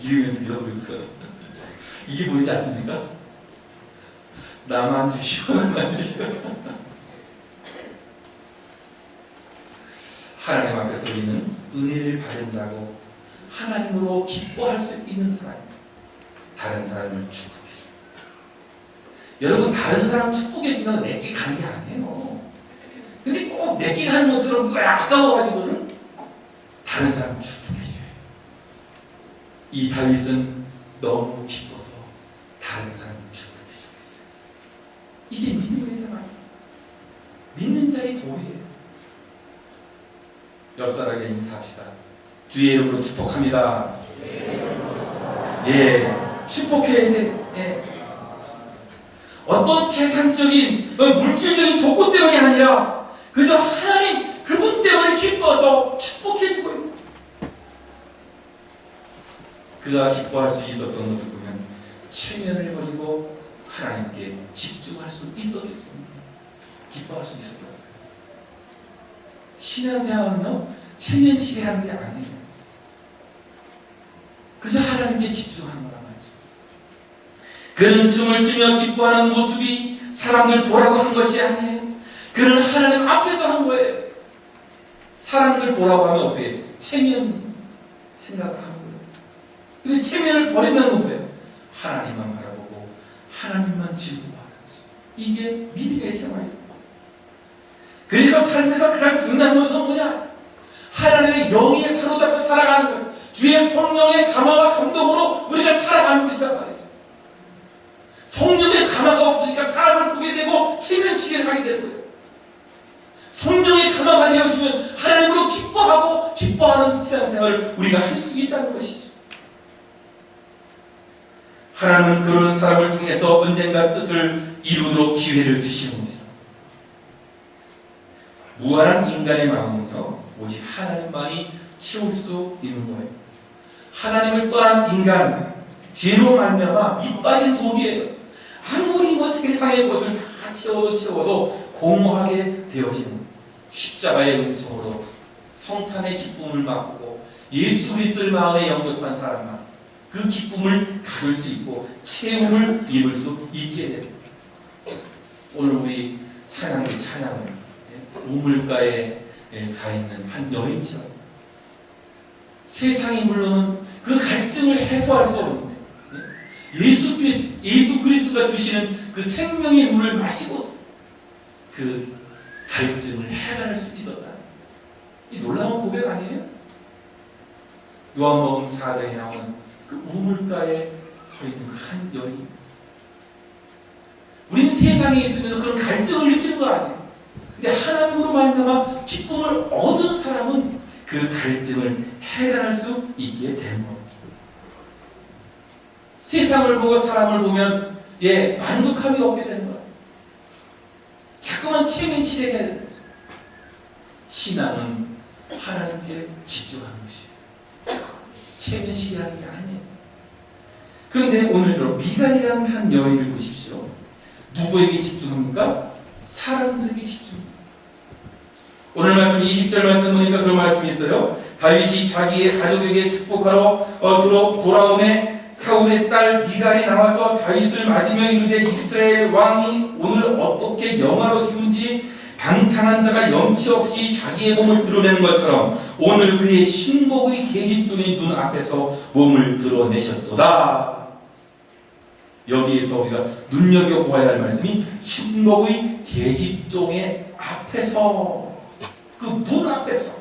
이러면서 이러고 있어요. 이게 보이지 않습니까? 나만 주시오, 나만 주시오. 하나님 앞에서 우리는 은혜를 받은 자고 하나님으로 기뻐할 수 있는 사람, 다른 사람을 축복해 줍니다. 여러분, 다른 사람 축복해 준다고 내게 가는 게 아니에요. 근데 꼭 내게 가는 것처럼 아까워가지고는 다른 사람을 축복해 줘요. 이 다윗은 너무 기뻐서 다른 사람을 축복해 주고 있어요. 이게 믿음의 생활, 믿는 자의 도리예요. 옆 사람에게 인사합시다. 주의 이름으로 축복합니다. 예, 축복해야 돼. 예. 어떤 세상적인 물질적인 조건 때문이 아니라 그저 하나님 그분 때문에 기뻐서 축복해주고 있는, 그가 기뻐할 수 있었던 것을 보면 체면을 버리고 하나님께 집중할 수 있었기 때문에 기뻐할 수 있었던 거예요. 신앙생활은요, 체면치레하는 게 아니에요. 그저 하나님께 집중하는 거란 말이죠. 그는 춤을 추며 기뻐하는 모습이 사람들 보라고 한 것이 아니에요. 그는 하나님 앞에서 한 거예요. 사람들 보라고 하면 어떻게 체면 생각을 하는 거예요. 근데 체면을 버린다는 거예요. 하나님만 바라보고 하나님만 즐거워하는 거죠. 이게 믿음의 생활이에요. 그래서 삶에서 가장 중요한 것은 뭐냐? 하나님의 영에 사로잡고 살아가는 거예요. 주의 성령의 감화와 감동으로 우리가 살아가는 것이란 말이죠. 성령의 감화가 없으니까 사람을 보게 되고 체면치레를 하게 되는 거예요. 성령의 감화가 되어지면 하나님으로 기뻐하고 기뻐하는 신앙생활을 우리가 할 수 있다는 것이죠. 하나님은 그런 사람을 통해서 언젠가 뜻을 이루도록 기회를 주시는 것이죠. 무한한 인간의 마음은요, 오직 하나님만이 채울 수 있는 거예요. 하나님을 떠난 인간, 죄로 말미암아 이 빠진 독이에요. 아무리 세상의 것을 다 채워도 공허하게 되어지는, 십자가의 은총으로 성탄의 기쁨을 맛보고 예수 그리스도의 마음에 영접한 사람만 그 기쁨을 가질 수 있고 체험을 입을 수 있게 됩니다. 오늘 우리 찬양의 찬양을 우물가에 가 있는 한 여인처럼 세상이 물론 그 갈증을 해소할 수 없는데 예수 그리스도가 주시는 그 생명의 물을 마시고 그 갈증을 해결할 수 있었다. 이 놀라운 고백 아니에요? 요한복음 4장에 나오는 그 우물가에 서 있는 한 여인. 우리는 세상에 있으면서 그런 갈증을 느끼는 거 아니에요. 근데 하나님으로 말미암아 기쁨을 얻은 사람은 그 갈증을 해결할 수 있게 되는 겁니다. 세상을 보고 사람을 보면 만족함이 없게 되는 거예요. 자꾸만 체면치레게 되는 거죠. 신앙은 하나님께 집중하는 것이에요. 체면치레하는 게 아니에요. 그런데 오늘 미갈이라는 한 여인을 보십시오. 누구에게 집중합니까? 사람들에게 집중합니다. 오늘 말씀 20절 말씀 보니까 그런 말씀이 있어요. 다윗이 자기의 가족에게 축복하러 돌아오매 사울의 딸 미갈이 나와서 다윗을 맞으며 이르되 이스라엘 왕이 오늘 어떻게 영화로우신지 방탕한 자가 염치 없이 자기의 몸을 드러내는 것처럼 오늘 그의 신복의 계집종의 눈 앞에서 몸을 드러내셨도다. 여기에서 우리가 눈여겨보아야 할 말씀이 신복의 계집종의 앞에서, 그 눈 앞에서.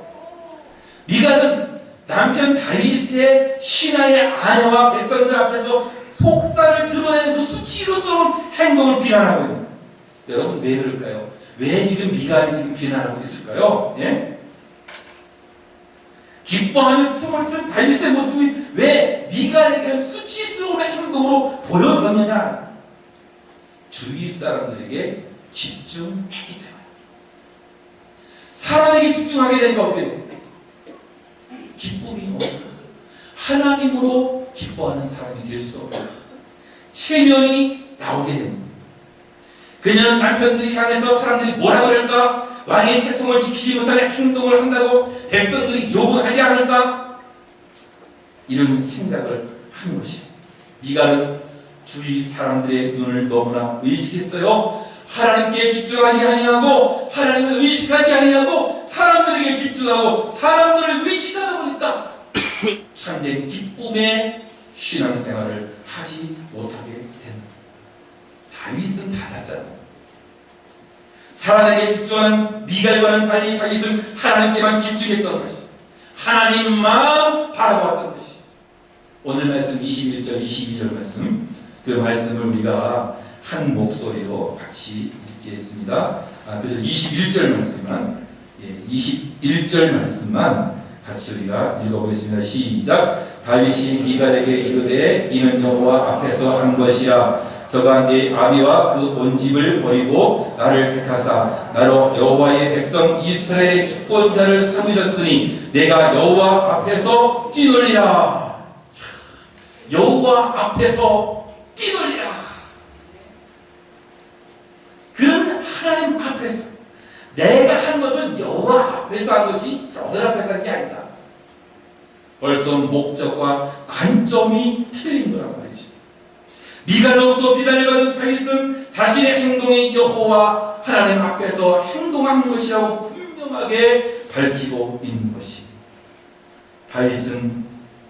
미갈은 남편 다윗의 신하의 아내와 백성들 앞에서 속살을 드러내는 그 수치스러운 행동을 비난하고 있는. 여러분 왜 그럴까요? 왜 지금 미갈이 지금 비난하고 있을까요? 예? 기뻐하며 춤을 추는 다윗의 모습이 왜 미갈에게는 수치스러운 행동으로 보여졌느냐? 주위 사람들에게 집중했기 때문에. 사람에게 집중하게 되니까 어떻게 돼요? 기쁨이 없어요. 하나님으로 기뻐하는 사람이 될 수 없어요. 체면이 나오게 됩니다. 그녀는 남편들이 향해서 사람들이 뭐라 그럴까? 왕의 채통을 지키지 못하는 행동을 한다고 백성들이 욕을 하지 않을까? 이런 생각을 한 것이. 미갈은 주위 사람들의 눈을 너무나 의식했어요. 하나님께 집중하지 아니하고 하나님을 의식하지 아니하고 사람들에게 집중하고 사람들을 의식하다 보니까 참된 기쁨의 신앙생활을 하지 못하게 된다. 다윗은 달랐잖아요. 사람에게 집중하는 미갈과는 달리 다윗은 하나님께만 집중했던 것이, 하나님만 바라보았던 것이. 오늘 말씀 21절 22절 말씀, 그 말씀을 우리가 한 목소리로 같이 읽겠습니다. 그저 21절 말씀만, 21절 말씀만 같이 우리가 읽어보겠습니다. 시작. 다윗이 미갈에게 이르되 이는 여호와 앞에서 한 것이라. 저가 네 아비와 그 온 집을 버리고 나를 택하사 나로 여호와의 백성 이스라엘의 주권자를 삼으셨으니 내가 여호와 앞에서 뛰놀리라. 여호와 앞에서 뛰놀리라. 그런 하나님 앞에서 내가 한 것은 여호와 앞에서 한 것이 저들 앞에서 한 게 아니다. 벌써 목적과 관점이 틀린 거란 말이죠. 미갈로부터 비난을 받은 다윗은 자신의 행동이 여호와 하나님 앞에서 행동한 것이라고 분명하게 밝히고 있는 것이, 다윗은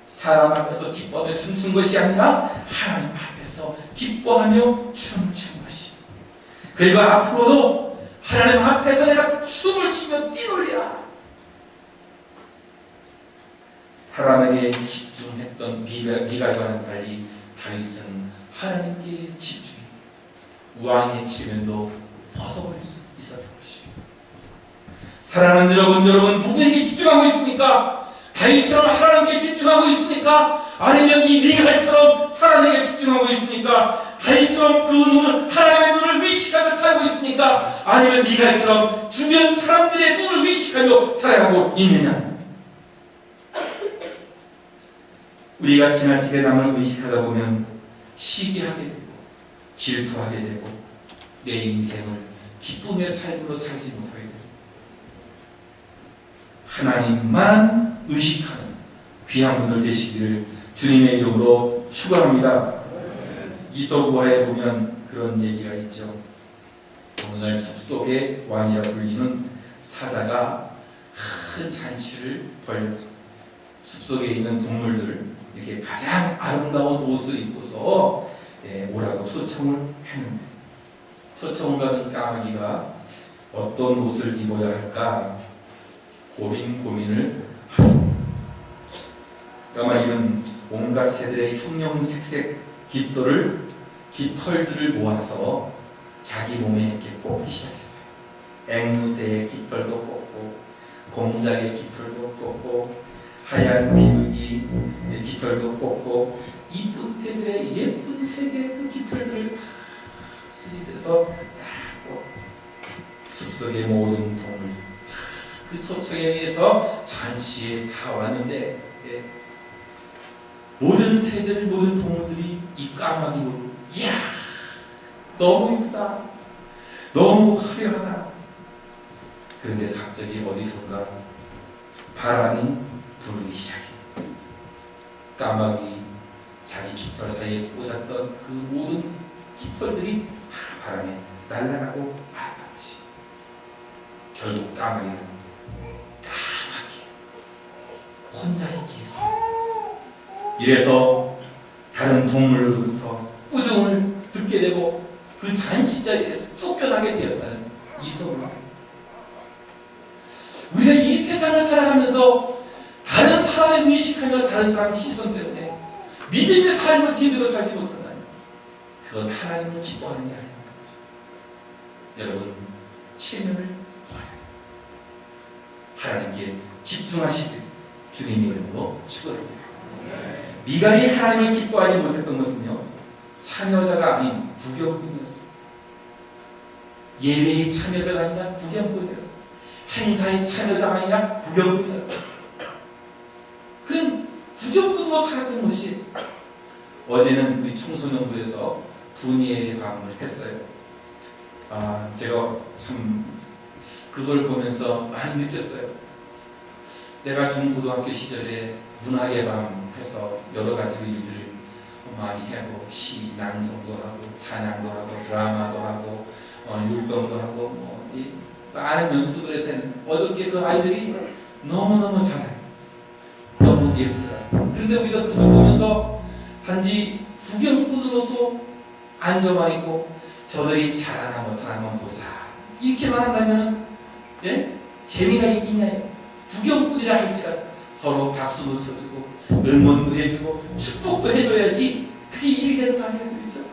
사람 앞에서 기뻐하며 춤춘 것이 아니라 하나님 앞에서 기뻐하며 춤춘 것이. 그리고 앞으로도 하나님 앞에서 내가 춤을 추며 뛰놀리라. 사람에게 집중했던 미갈과는 달리 다윗은 하나님께 집중해 왕의 지면도 벗어버릴 수 있었던 것입니다. 사랑하는 여러분 누구에게 집중하고 있습니까? 다윗처럼 하나님께 집중하고 있습니까? 아니면 이 미갈처럼 사람에게 집중하고 있습니까? 다윗처럼 그 눈을, 하나님의 눈을 의식하며 살고 있습니까? 아니면 미갈처럼 주변 사람들의 눈을 의식하며 살아가고 있느냐? 우리가 지나치게 남을 의식하다 보면 시기하게 되고 질투하게 되고 내 인생을 기쁨의 삶으로 살지 못하게 됩니다. 하나님만 의식하는 귀한 분들 되시기를 주님의 이름으로 축원합니다. 이소부화에 보면 그런 얘기가 있죠. 어느 날 숲속의 왕이라 불리는 사자가 큰 잔치를 벌였어. 숲속에 있는 동물들 이렇게 가장 아름다운 옷을 입고서 오라고 초청을 했는데, 초청을 받은 까마귀가 어떤 옷을 입어야 할까 고민을 하니, 까마귀는 온갖 새들의 형형색색 깃털들을 모아서 자기 몸에 이렇게 꽂기 시작했어요. 앵무새의 깃털도 꽂고 공작의 깃털도 꽂고 하얀 비둘기 깃털도 꽂고 이쁜 새들의 예쁜 색의 그 깃털들을 다 수집해서 딱 꽂고 숲속의 모든 동물 그 초청에 의해서 잔치에 다 왔는데 모든 새들, 모든 동물들이 이 까마귀 보고 이야 너무 이쁘다, 너무 화려하다. 그런데 갑자기 어디선가 바람이 부르기 시작해. 까마귀 자기 깃털 사이에 꽂았던 그 모든 깃털들이 다 바람에 날아가고 말았던 것이. 결국 까마귀는 까맣게 혼자 있기 위해서, 이래서 다른 동물로부터 꾸중을 듣게 되고 그 잔치자리에서 쫓겨나게 되었다는 이소부화. 우리가 이 세상을 살아가면서 다른 사람의 의식하며 다른 사람 시선 때문에 믿음의 삶을 뒤들어 살지 못한다면 그건 하나님을 기뻐하는 게 아닌 거죠. 여러분, 체면을 버려야 하나님께 집중하시길 주님의 이름으로 축원합니다. 미갈이 하나님을 기뻐하지 못했던 것은요, 참여자가 아닌 구경꾼이었어요. 예배의 참여자가 아니라 구경꾼이었어요. 행사의 참여자가 아니라 구경꾼이었어요. 그는 구경꾼으로 살았던 것이. 어제는 우리 청소년부에서 분이엘의 밤을 했어요. 제가 참 그걸 보면서 많이 느꼈어요. 내가 중고등학교 시절에 문학의 밤 해서 여러 가지 일들을 많이 하고 시, 낭송도 하고 찬양도 하고 드라마도 하고 율동도 하고 이 많은 연습을 해서 어저께 그 아이들이 너무너무 잘해요. 너무 예쁘더라고요. 그런데 우리가 그것을 보면서 단지 구경꾼으로서 앉아만 있고 저들이 잘하나 못하나 한번 보자 이렇게만 한다면 예? 재미가 있겠냐요. 구경꾼이라 할지라도 서로 박수도 쳐주고 응원도 해주고 축복도 해줘야지 그게 일이 되는 거 아니겠습니까?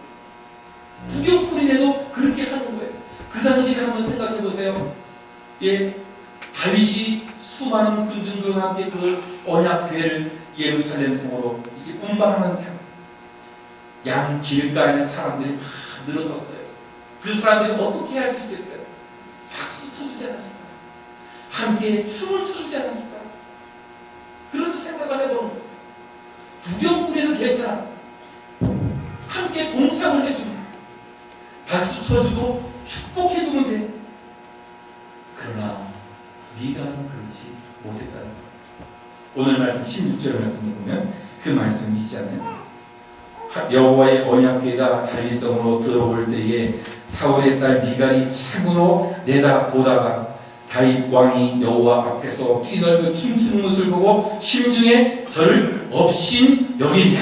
구경꾼이라도 그렇게 하는 거예요. 그 당시에 한번 생각해 보세요. 예, 다윗이 수많은 군중들과 함께 그 언약궤를 예루살렘 성으로 이렇게 운반하는 장, 양 길가에 있는 사람들이 막 늘어섰어요. 그 사람들이 어떻게 할 수 있겠어요? 박수 쳐주지 않았을까? 함께 춤을 춰주지 않았을까? 그런 생각을 해보는 거예요. 구경꾼에도 괜찮아. 함께 동참을 해주면 박수 쳐주고 축복해주면 돼. 그러나 미가는 그렇지 못했다는 거예요. 오늘 말씀 16절 말씀을 보면 그 말씀이 있지 않아요? 여호와의 언약궤가 다윗성으로 들어올 때에 사울의 딸 미갈이 창으로 내다보다가 다윗 왕이 여호와 앞에서 뛰놀고 춤추는 것을 보고 심중에 저를 업신 여기랴.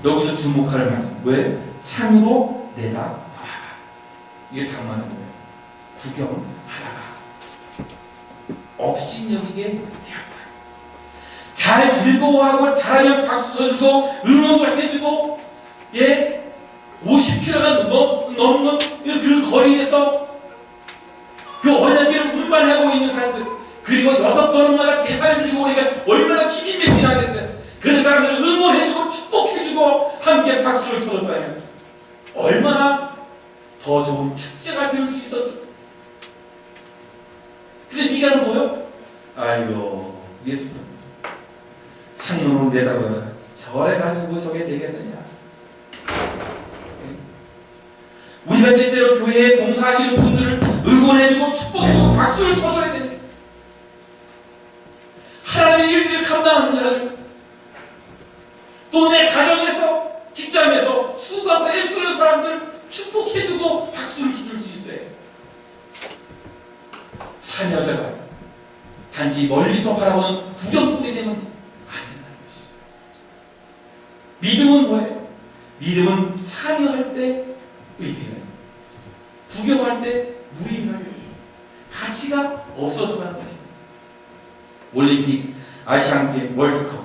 여기서 주목할 말씀. 왜? 창으로 내다보다가. 이게 당하는 거예요. 구경하다가 업신 여기게 되었다. 잘 즐거워하고 잘하면 박수 쳐주고 응원도 해주고 50km가 넘는 그 거리에서 그 언약궤를 운반하고 있는 사람들, 그리고 6걸음마다 제사를 드리고 오니까 얼마나 기진맥진하겠어요. 그 사람들을 응원해주고 축복해주고 함께 박수를 쳐줬다면 얼마나 더 좋은 축제가 될 수 있었을까. 근데 미가는 뭐요? 아이고 예수님 창문으로 내다보다가 저래 가지고 저게 되겠느냐. 우리가 때때로 교회에 봉사하시는 분들을 응원해주고 축복해주고 박수를 쳐줘야 됩니다. 하나님의 일들을 감당하는 자들, 또 내 가정에서 직장에서 수고하고 애쓰는 사람들 축복해주고 박수를 쳐줄 수 있어요. 참여자가 단지 멀리서 바라보는 구경꾼이 되면 안 된다는 것이죠. 믿음은 뭐예요? 믿음은 참여할 때 의미해요. 구경할 때 무의미하게 가치가 없어져 가는 거죠. 올림픽, 아시안게임, 월드컵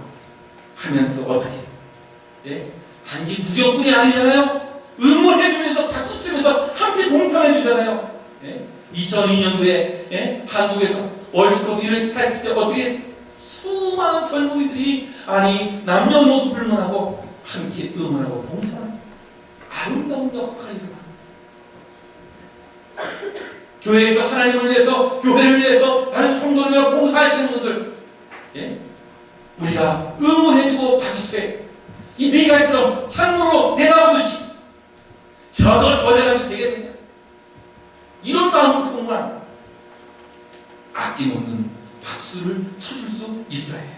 하면서 어떻게 해요? 예? 단지 구경꾼이 아니잖아요. 응원해주면서 박수치면서 함께 동참해주잖아요. 예? 2002년도에 예? 한국에서 월드컵 일을 했을 때 어떻게 했어요? 수많은 젊은이들이 남녀노소 불문하고 함께 응원하고 동참하는 아름다운 역사가 일어나. 교회에서 하나님을 위해서, 교회를 위해서 다른 성도를 위해 봉사하시는 분들, 예? 우리가 응원해주고 박수해. 이 미갈처럼 창문으로 내다보듯이 저걸 전해가도 되겠느냐? 이런 마음을 품으면 아낌없는 박수를 쳐줄 수 있어야 해.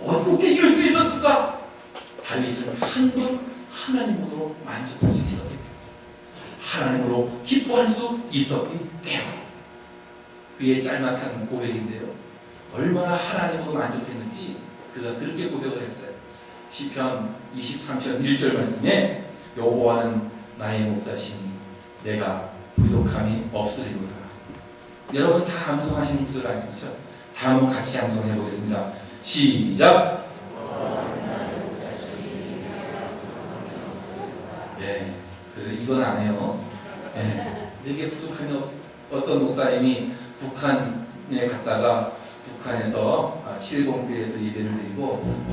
어떻게 이럴 수 있었을까? 다윗은 한 번 하나님으로 만족할 수 있었기 때문에, 하나님으로 기뻐할 수 있었기 때문에. 그의 짤막한 고백인데요, 얼마나 하나님으로 만족했는지 그가 그렇게 고백을 했어요. 시편 23편 1절 말씀에 여호와는 나의 목자시니 내가 부족함이 없으리로다. 여러분 다 암송하시는 구절 아니죠? 다 한번 같이 암송해 보겠습니다. 시작. 네, 그래서 이건 안 해요. 네, 내게 부족함이 없어. 어떤 목사님이 북한에 갔다가 북한에서 7공비에서 예배를 드리고